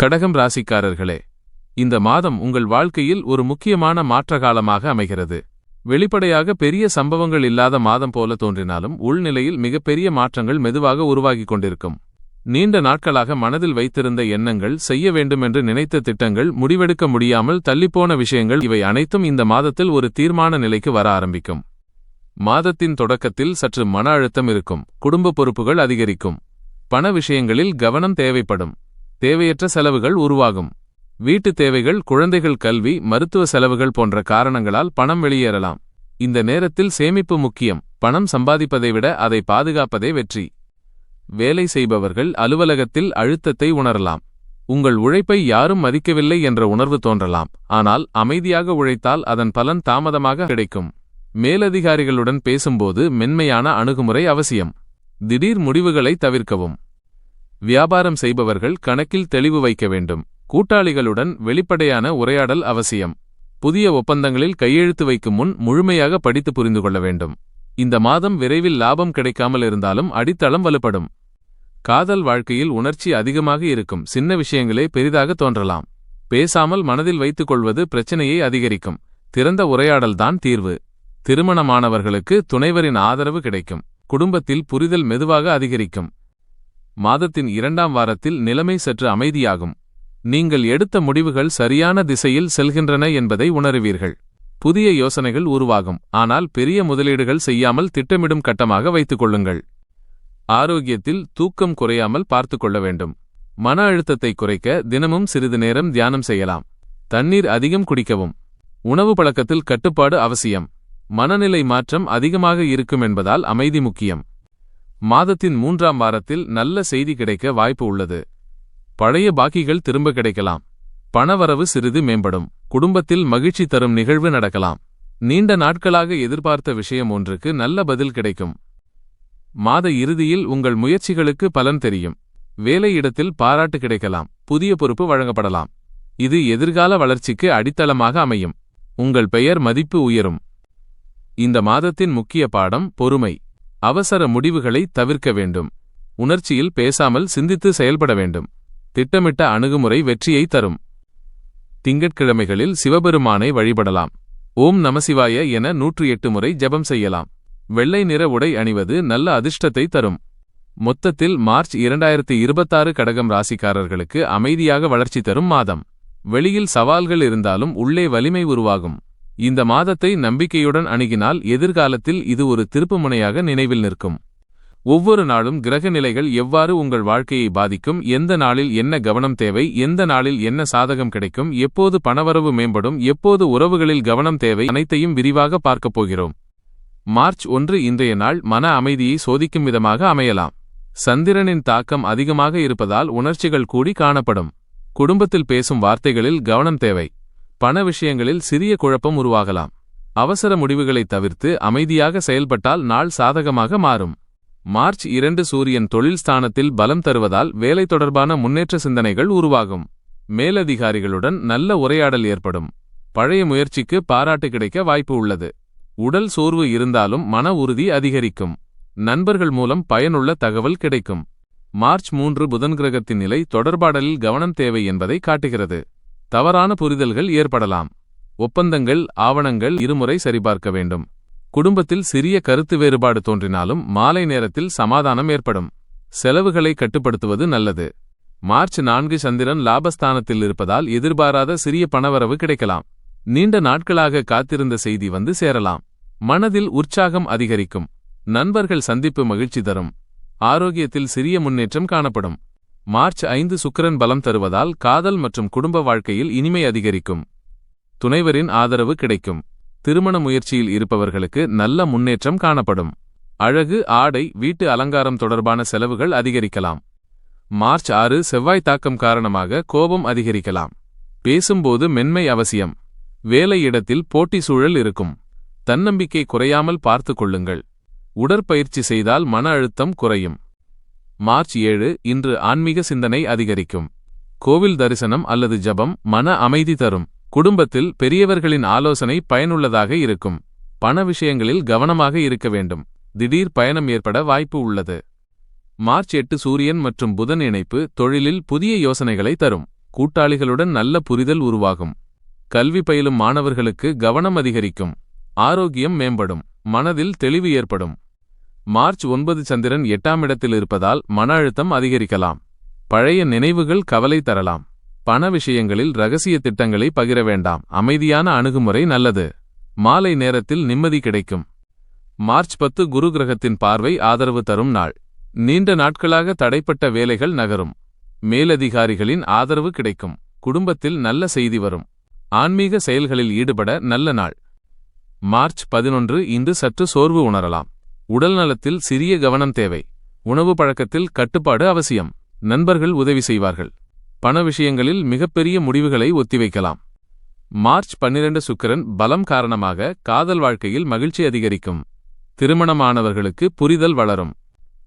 கடகம் ராசிக்காரர்களே, இந்த மாதம் உங்கள் வாழ்க்கையில் ஒரு முக்கியமான மாற்ற காலமாக அமைகிறது. வெளிப்படையாக பெரிய சம்பவங்கள் இல்லாத மாதம் போல தோன்றினாலும் உள்நிலையில் மிகப்பெரிய மாற்றங்கள் மெதுவாக உருவாகிக் கொண்டிருக்கும். நீண்ட நாட்களாக மனதில் வைத்திருந்த எண்ணங்கள், செய்ய வேண்டுமென்று நினைத்த திட்டங்கள், முடிவெடுக்க முடியாமல் தள்ளிப்போன விஷயங்கள், இவை அனைத்தும் இந்த மாதத்தில் ஒரு தீர்மான நிலைக்கு வர ஆரம்பிக்கும். மாதத்தின் தொடக்கத்தில் சற்று மன அழுத்தம் இருக்கும். குடும்ப பொறுப்புகள் அதிகரிக்கும். பண விஷயங்களில் கவனம் தேவைப்படும். தேவையற்ற செலவுகள் உருவாகும். வீட்டு தேவைகள், குழந்தைகள் கல்வி, மருத்துவ செலவுகள் போன்ற காரணங்களால் பணம் வெளியேறலாம். இந்த நேரத்தில் சேமிப்பு முக்கியம். பணம் சம்பாதிப்பதை விட அதை பாதுகாப்பதே வெற்றி. வேலை செய்பவர்கள் அலுவலகத்தில் அழுத்தத்தை உணரலாம். உங்கள் உழைப்பை யாரும் மதிக்கவில்லை என்ற உணர்வு தோன்றலாம். ஆனால் அமைதியாக உழைத்தால் அதன் பலன் தாமதமாக கிடைக்கும். மேலதிகாரிகளுடன் பேசும்போது மென்மையான அணுகுமுறை அவசியம். திடீர் முடிவுகளை தவிர்க்கவும். வியாபாரம் செய்பவர்கள் கணக்கில் தெளிவு வைக்க வேண்டும். கூட்டாளிகளுடன் வெளிப்படையான உரையாடல் அவசியம். புதிய ஒப்பந்தங்களில் கையெழுத்து வைக்கும் முன் முழுமையாக படித்து புரிந்து கொள்ள வேண்டும். இந்த மாதம் விரைவில் லாபம் கிடைக்காமல் இருந்தாலும் அடித்தளம் வலுப்படும். காதல் வாழ்க்கையில் உணர்ச்சி அதிகமாக இருக்கும். சின்ன விஷயங்களே பெரிதாக தோன்றலாம். பேசாமல் மனதில் வைத்துக் கொள்வது பிரச்சனையை அதிகரிக்கும். திறந்த உரையாடல்தான் தீர்வு. திருமணமானவர்களுக்கு துணைவரின் ஆதரவு கிடைக்கும். குடும்பத்தில் புரிதல் மெதுவாக அதிகரிக்கும். மாதத்தின் 2ஆம் வாரத்தில் நிலைமை சற்று அமைதியாகும். நீங்கள் எடுத்த முடிவுகள் சரியான திசையில் செல்கின்றன என்பதை உணருவீர்கள். புதிய யோசனைகள் உருவாகும். ஆனால் பெரிய முதலீடுகள் செய்யாமல் திட்டமிடும் கட்டமாக வைத்துக் கொள்ளுங்கள். ஆரோக்கியத்தில் தூக்கம் குறையாமல் பார்த்துக் கொள்ள வேண்டும். மன அழுத்தத்தை குறைக்க தினமும் சிறிது நேரம் தியானம் செய்யலாம். தண்ணீர் அதிகம் குடிக்கவும். உணவு பழக்கத்தில் கட்டுப்பாடு அவசியம். மனநிலை மாற்றம் அதிகமாக இருக்கும் என்பதால் அமைதி முக்கியம். மாதத்தின் 3ஆம் வாரத்தில் நல்ல செய்தி கிடைக்க வாய்ப்பு உள்ளது. பழைய பாக்கிகள் திரும்ப கிடைக்கலாம். பணவரவு சிறிது மேம்படும். குடும்பத்தில் மகிழ்ச்சி தரும் நிகழ்வு நடக்கலாம். நீண்ட நாட்களாக எதிர்பார்த்த விஷயம் ஒன்றுக்கு நல்ல பதில் கிடைக்கும். மாத இறுதியில் உங்கள் முயற்சிகளுக்கு பலன் தெரியும். வேலையிடத்தில் பாராட்டு கிடைக்கலாம். புதிய பொறுப்பு வழங்கப்படலாம். இது எதிர்கால வளர்ச்சிக்கு அடித்தளமாக அமையும். உங்கள் பெயர் மதிப்பு உயரும். இந்த மாதத்தின் முக்கிய பாடம் பொறுமை. அவசர முடிவுகளை தவிர்க்க வேண்டும். உணர்ச்சியில் பேசாமல் சிந்தித்து செயல்பட வேண்டும். திட்டமிட்ட அணுகுமுறை வெற்றியை தரும். திங்கட்கிழமைகளில் சிவபெருமானை வழிபடலாம். ஓம் நமசிவாய என 108 முறை ஜெபம் செய்யலாம். வெள்ளை நிற உடை அணிவது நல்ல அதிர்ஷ்டத்தை தரும். மொத்தத்தில் மார்ச் 2026 கடகம் ராசிக்காரர்களுக்கு அமைதியாக வளர்ச்சி தரும் மாதம். வெளியில் சவால்கள் இருந்தாலும் உள்ளே வலிமை உருவாகும். இந்த மாதத்தை நம்பிக்கையுடன் அணுகினால் எதிர்காலத்தில் இது ஒரு திருப்புமுனையாக நினைவில் நிற்கும். ஒவ்வொரு நாளும் கிரக நிலைகள் எவ்வாறு உங்கள் வாழ்க்கையை பாதிக்கும், எந்த நாளில் என்ன கவனம் தேவை, எந்த நாளில் என்ன சாதகம் கிடைக்கும், எப்போது பணவரவு மேம்படும், எப்போது உறவுகளில் கவனம் தேவை, அனைத்தையும் விரிவாக பார்க்கப் போகிறோம். மார்ச் 1 இன்றைய நாள் மன அமைதியை சோதிக்கும் விதமாக அமையலாம். சந்திரனின் தாக்கம் அதிகமாக இருப்பதால் உணர்ச்சிகள் கூடி காணப்படும். குடும்பத்தில் பேசும் வார்த்தைகளில் கவனம் தேவை. பண விஷயங்களில் சிறிய குழப்பம் உருவாகலாம். அவசர முடிவுகளை தவிர்த்து அமைதியாக செயல்பட்டால் நாள் சாதகமாக மாறும். மார்ச் 2 சூரியன் தொழில் ஸ்தானத்தில் பலம் தருவதால் வேலை தொடர்பான முன்னேற்ற சிந்தனைகள் உருவாகும். மேலதிகாரிகளுடன் நல்ல உரையாடல் ஏற்படும். பழைய முயற்சிக்கு பாராட்டு கிடைக்க வாய்ப்பு உள்ளது. உடல் சோர்வு இருந்தாலும் மன உறுதி அதிகரிக்கும். நண்பர்கள் மூலம் பயனுள்ள தகவல் கிடைக்கும். மார்ச் 3 புதன் கிரகத்தின் நிலை தொடர்பாடலில் கவனம் தேவை என்பதை காட்டுகிறது. தவறான புரிதல்கள் ஏற்படலாம். ஒப்பந்தங்கள், ஆவணங்கள் இருமுறை சரிபார்க்க வேண்டும். குடும்பத்தில் சிறிய கருத்து வேறுபாடு தோன்றினாலும் மாலை நேரத்தில் சமாதானம் ஏற்படும். செலவுகளை கட்டுப்படுத்துவது நல்லது. மார்ச் 4 சந்திரன் லாபஸ்தானத்தில் இருப்பதால் எதிர்பாராத சிறிய பணவரவு கிடைக்கலாம். நீண்ட நாட்களாக காத்திருந்த செய்தி வந்து சேரலாம். மனதில் உற்சாகம் அதிகரிக்கும். நண்பர்கள் சந்திப்பு மகிழ்ச்சி தரும். ஆரோக்கியத்தில் சிறிய முன்னேற்றம் காணப்படும். மார்ச் 5 சுக்கிரன் பலம் தருவதால் காதல் மற்றும் குடும்ப வாழ்க்கையில் இனிமை அதிகரிக்கும். துணைவரின் ஆதரவு கிடைக்கும். திருமண முயற்சியில் இருப்பவர்களுக்கு நல்ல முன்னேற்றம் காணப்படும். அழகு, ஆடை, வீட்டு அலங்காரம் தொடர்பான செலவுகள் அதிகரிக்கலாம். மார்ச் 6 செவ்வாய் தாக்கம் காரணமாக கோபம் அதிகரிக்கலாம். பேசும்போது மென்மை அவசியம். வேலையிடத்தில் போட்டி சூழல் இருக்கும். தன்னம்பிக்கை குறையாமல் பார்த்து கொள்ளுங்கள். உடற்பயிற்சி செய்தால் மன அழுத்தம் குறையும். மார்ச் 7 இன்று ஆன்மீக சிந்தனை அதிகரிக்கும். கோவில் தரிசனம் அல்லது ஜபம் மன அமைதி தரும். குடும்பத்தில் பெரியவர்களின் ஆலோசனை பயனுள்ளதாக இருக்கும். பண விஷயங்களில் கவனமாக இருக்க வேண்டும். திடீர் பயணம் ஏற்பட வாய்ப்பு உள்ளது. மார்ச் 8 சூரியன் மற்றும் புதன் இணைப்பு தொழிலில் புதிய யோசனைகளை தரும். கூட்டாளிகளுடன் நல்ல புரிதல் உருவாகும். கல்வி பயிலும் மாணவர்களுக்கு கவனம் அதிகரிக்கும். ஆரோக்கியம் மேம்படும். மனதில் தெளிவு ஏற்படும். மார்ச் 9 சந்திரன் 8ஆம் இடத்தில் இருப்பதால் மன அழுத்தம் அதிகரிக்கலாம். பழைய நினைவுகள் கவலை தரலாம். பண விஷயங்களில் இரகசிய திட்டங்களை பகிர வேண்டாம். அமைதியான அணுகுமுறை நல்லது. மாலை நேரத்தில் நிம்மதி கிடைக்கும். மார்ச் 10 குரு கிரகத்தின் பார்வை ஆதரவு தரும் நாள். நீண்ட நாட்களாக தடைப்பட்ட வேலைகள் நகரும். மேலதிகாரிகளின் ஆதரவு கிடைக்கும். குடும்பத்தில் நல்ல செய்தி வரும். ஆன்மீக செயல்களில் ஈடுபட நல்ல நாள். மார்ச் 11 இன்று சற்று சோர்வு உணரலாம். உடல்நலத்தில் சிறிய கவனம் தேவை. உணவு பழக்கத்தில் கட்டுப்பாடு அவசியம். நண்பர்கள் உதவி செய்வார்கள். பண விஷயங்களில் மிகப்பெரிய முடிவுகளை ஒத்திவைக்கலாம். மார்ச் 12 சுக்கிரன் பலம் காரணமாக காதல் வாழ்க்கையில் மகிழ்ச்சி அதிகரிக்கும். திருமணமானவர்களுக்கு புரிதல் வளரும்.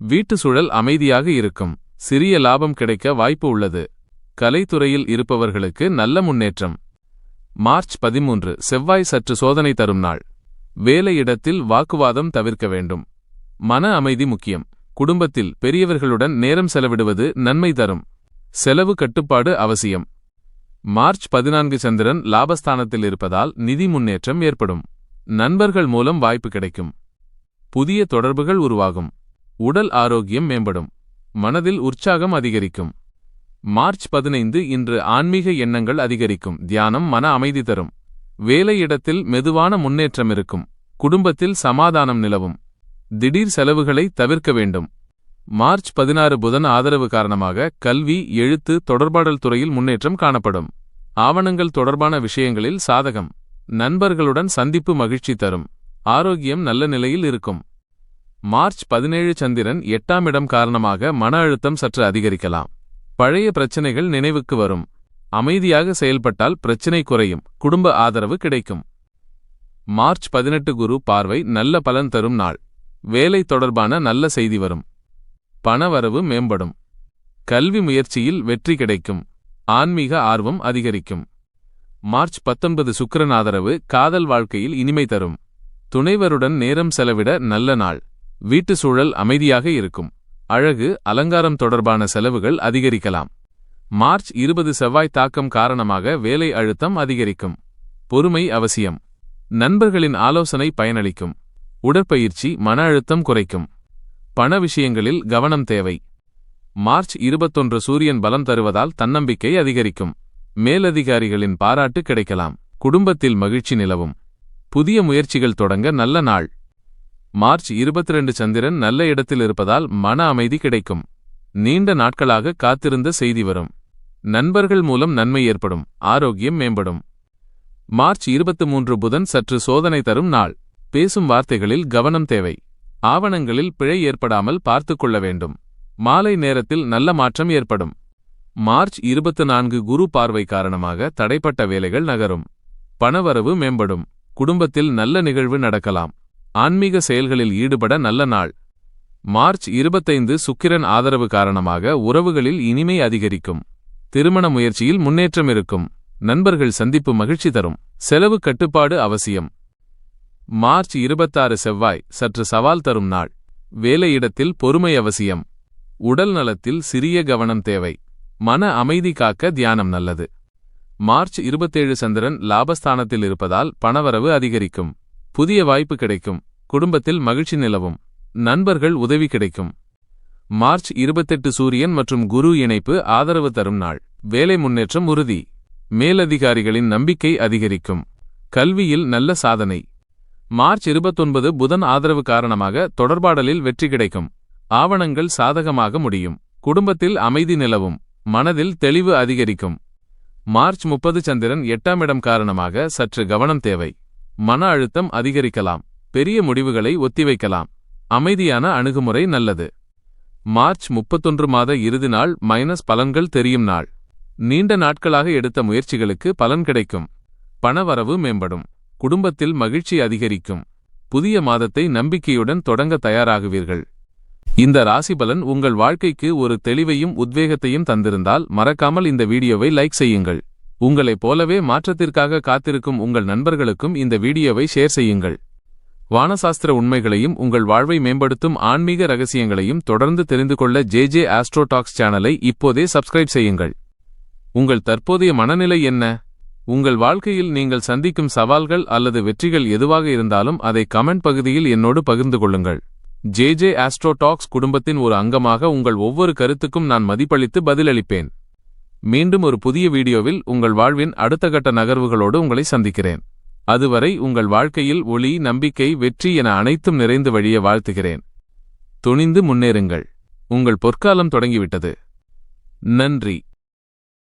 வீட்டு சூழல் அமைதியாக இருக்கும். சிறிய லாபம் கிடைக்க வாய்ப்பு உள்ளது. கலைத்துறையில் இருப்பவர்களுக்கு நல்ல முன்னேற்றம். மார்ச் 13 செவ்வாய் சற்று சோதனை தரும் நாள். வேலையிடத்தில் வாக்குவாதம் தவிர்க்க வேண்டும். மன அமைதி முக்கியம். குடும்பத்தில் பெரியவர்களுடன் நேரம் செலவிடுவது நன்மை தரும். செலவு கட்டுப்பாடு அவசியம். மார்ச் 14 சந்திரன் லாபஸ்தானத்தில் இருப்பதால் நிதி முன்னேற்றம் ஏற்படும். நண்பர்கள் மூலம் வாய்ப்பு கிடைக்கும். புதிய தொடர்புகள் உருவாகும். உடல் ஆரோக்கியம் மேம்படும். மனதில் உற்சாகம் அதிகரிக்கும். மார்ச் 15 இன்று ஆன்மீக எண்ணங்கள் அதிகரிக்கும். தியானம் மன அமைதி தரும். வேலையிடத்தில் மெதுவான முன்னேற்றம் இருக்கும். குடும்பத்தில் சமாதானம் நிலவும். திடீர் செலவுகளை தவிர்க்க வேண்டும். மார்ச் 16 புதன் ஆதரவு காரணமாக கல்வி, எழுத்து, தொடர்பாடல் துறையில் முன்னேற்றம் காணப்படும். ஆவணங்கள் தொடர்பான விஷயங்களில் சாதகம். நண்பர்களுடன் சந்திப்பு மகிழ்ச்சி தரும். ஆரோக்கியம் நல்ல நிலையில் இருக்கும். மார்ச் 17 சந்திரன் 8ஆம் இடம் காரணமாக மன அழுத்தம் சற்று அதிகரிக்கலாம். பழைய பிரச்சினைகள் நினைவுக்கு வரும். அமைதியாக செயல்பட்டால் பிரச்சினை குறையும். குடும்ப ஆதரவு கிடைக்கும். மார்ச் 18 குரு பார்வை நல்ல பலன் தரும் நாள். வேலை தொடர்பான நல்ல செய்தி வரும். பணவரவு மேம்படும். கல்வி முயற்சியில் வெற்றி கிடைக்கும். ஆன்மீக ஆர்வம் அதிகரிக்கும். மார்ச் 19 சுக்கிரன் ஆதரவு காதல் வாழ்க்கையில் இனிமை தரும். துணைவருடன் நேரம் செலவிட நல்ல நாள். வீட்டு சூழல் அமைதியாக இருக்கும். அழகு, அலங்காரம் தொடர்பான செலவுகள் அதிகரிக்கலாம். மார்ச் 20 செவ்வாய் தாக்கம் காரணமாக வேலை அழுத்தம் அதிகரிக்கும். பொறுமை அவசியம். நண்பர்களின் ஆலோசனை பயனளிக்கும். உடற்பயிற்சி மன அழுத்தம் குறைக்கும். பண விஷயங்களில் கவனம் தேவை. மார்ச் 21 சூரியன் பலம் தருவதால் தன்னம்பிக்கை அதிகரிக்கும். மேலதிகாரிகளின் பாராட்டு கிடைக்கலாம். குடும்பத்தில் மகிழ்ச்சி நிலவும். புதிய முயற்சிகள் தொடங்க நல்ல நாள். மார்ச் 22 சந்திரன் நல்ல இடத்தில் இருப்பதால் மன அமைதி கிடைக்கும். நீண்ட நாட்களாக காத்திருந்த செய்தி வரும். நண்பர்கள் மூலம் நன்மை ஏற்படும். ஆரோக்கியம் மேம்படும். மார்ச் 23 புதன் சற்று சோதனை தரும் நாள். பேசும் வார்த்தைகளில் கவனம் தேவை. ஆவணங்களில் பிழை ஏற்படாமல் பார்த்துக் கொள்ள வேண்டும். மாலை நேரத்தில் நல்ல மாற்றம் ஏற்படும். மார்ச் 24 குரு பார்வை காரணமாக தடைப்பட்ட வேலைகள் நகரும். பணவரவு மேம்படும். குடும்பத்தில் நல்ல நிகழ்வு நடக்கலாம். ஆன்மீக செயல்களில் ஈடுபட நல்ல நாள். மார்ச் 25 சுக்கிரன் ஆதரவு காரணமாக உறவுகளில் இனிமை அதிகரிக்கும். திருமண முயற்சியில் முன்னேற்றம் இருக்கும். நண்பர்கள் சந்திப்பு மகிழ்ச்சி தரும். செலவு கட்டுப்பாடு அவசியம். மார்ச் 26 செவ்வாய் சற்று சவால் தரும் நாள். வேலையிடத்தில் பொறுமை அவசியம். உடல் நலத்தில் சிறிய கவனம் தேவை. மன அமைதி காக்க தியானம் நல்லது. மார்ச் 27 சந்திரன் லாபஸ்தானத்தில் இருப்பதால் பணவரவு அதிகரிக்கும். புதிய வாய்ப்பு கிடைக்கும். குடும்பத்தில் மகிழ்ச்சி நிலவும். நண்பர்கள் உதவி கிடைக்கும். மார்ச் 28 சூரியன் மற்றும் குரு இணைப்பு ஆதரவு தரும் நாள். வேலை முன்னேற்றம் உறுதி. மேலதிகாரிகளின் நம்பிக்கை அதிகரிக்கும். கல்வியில் நல்ல சாதனை. மார்ச் 29 புதன் ஆதரவு காரணமாக தொடர்பாடலில் வெற்றி கிடைக்கும். ஆவணங்கள் சாதகமாக முடியும். குடும்பத்தில் அமைதி நிலவும். மனதில் தெளிவு அதிகரிக்கும். மார்ச் 30 சந்திரன் 8ஆம் இடம் காரணமாக சற்று கவனம் தேவை. மன அழுத்தம் அதிகரிக்கலாம். பெரிய முடிவுகளை ஒத்திவைக்கலாம். அமைதியான அணுகுமுறை நல்லது. மார்ச் 31 மாத இறுதி நாள் மைனஸ் பலன்கள் தெரியும் நாள். நீண்ட நாட்களாக எடுத்த முயற்சிகளுக்கு பலன் கிடைக்கும். பணவரவு மேம்படும். குடும்பத்தில் மகிழ்ச்சி அதிகரிக்கும். புதிய மாதத்தை நம்பிக்கையுடன் தொடங்க தயாராகுவீர்கள். இந்த ராசிபலன் உங்கள் வாழ்க்கைக்கு ஒரு தெளிவையும் உத்வேகத்தையும் தந்திருந்தால் மறக்காமல் இந்த வீடியோவை லைக் செய்யுங்கள். உங்களைப் போலவே மாற்றத்திற்காக காத்திருக்கும் உங்கள் நண்பர்களுக்கும் இந்த வீடியோவை ஷேர் செய்யுங்கள். வானசாஸ்திர உண்மைகளையும் உங்கள் வாழ்வை மேம்படுத்தும் ஆன்மீக ரகசியங்களையும் தொடர்ந்து தெரிந்து கொள்ள JJ ஆஸ்ட்ரோ டாக்ஸ் சேனலை இப்போதே சப்ஸ்கிரைப் செய்யுங்கள். உங்கள் தற்போதைய மனநிலை என்ன? உங்கள் வாழ்க்கையில் நீங்கள் சந்திக்கும் சவால்கள் அல்லது வெற்றிகள் எதுவாக இருந்தாலும் அதை கமெண்ட் பகுதியில் என்னோடு பகிர்ந்து கொள்ளுங்கள். ஜே ஆஸ்ட்ரோ டாக்ஸ் குடும்பத்தின் ஒரு அங்கமாக உங்கள் ஒவ்வொரு கருத்துக்கும் நான் மதிப்பளித்து பதிலளிப்பேன். மீண்டும் ஒரு புதிய வீடியோவில் உங்கள் வாழ்வின் அடுத்த கட்ட நகர்வுகளோடு உங்களை சந்திக்கிறேன். அதுவரை உங்கள் வாழ்க்கையில் ஒளி, நம்பிக்கை, வெற்றி என அனைத்தும் நிறைந்து வழிய வாழ்த்துகிறேன். துணிந்து முன்னேறுங்கள். உங்கள் பொற்காலம் தொடங்கிவிட்டது. நன்றி.